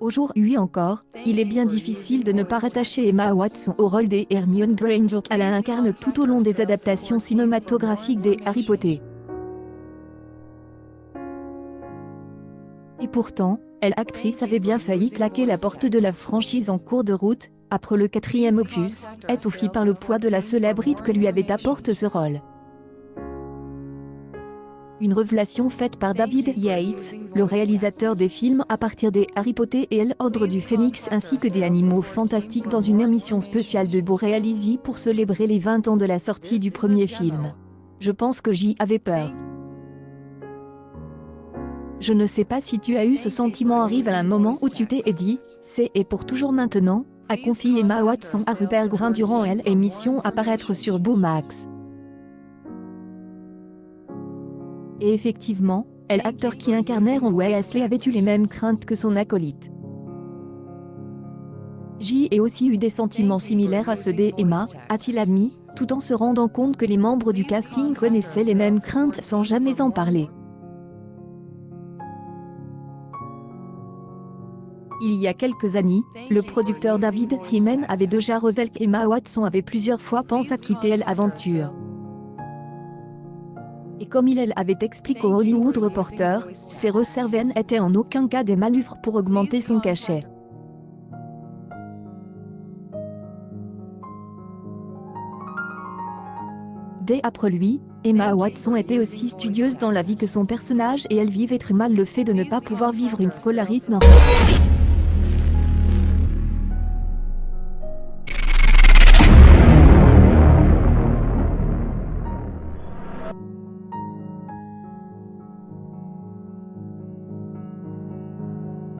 Aujourd'hui encore, il est bien difficile de ne pas rattacher Emma Watson au rôle des Hermione Granger qu'elle incarne tout au long des adaptations cinématographiques des Harry Potter. Et pourtant, l'actrice avait bien failli claquer la porte de la franchise en cours de route, après le 4e opus, étouffée par le poids de la célébrité que lui avait apporté ce rôle. Une révélation faite par David Yates, le réalisateur des films à partir des Harry Potter et l'Ordre du Phénix ainsi que des Animaux Fantastiques dans une émission spéciale de Beau réalisée pour célébrer les 20 ans de la sortie du premier film. Je pense que j'y avais peur. Je ne sais pas si tu as eu ce sentiment arrive à un moment où tu t'es dit, c'est et pour toujours maintenant, a confié Emma Watson à Rupert Grint durant l'émission à paraître sur Beau Max. Et effectivement, l'acteur qui incarnait Ron Weasley avait eu les mêmes craintes que son acolyte. J'y ai aussi eu des sentiments similaires à ceux d'Emma, a-t-il admis, tout en se rendant compte que les membres du casting connaissaient les mêmes craintes sans jamais en parler. Il y a quelques années, le producteur David Heyman avait déjà révélé qu'Emma Watson avait plusieurs fois pensé à quitter l'aventure. Et comme il avait expliqué au Hollywood Reporter, ses réserves n'étaient en aucun cas des manœuvres pour augmenter son cachet. Dès après lui, Emma Watson était aussi studieuse dans la vie que son personnage et elle vivait très mal le fait de ne pas pouvoir vivre une scolarité normale.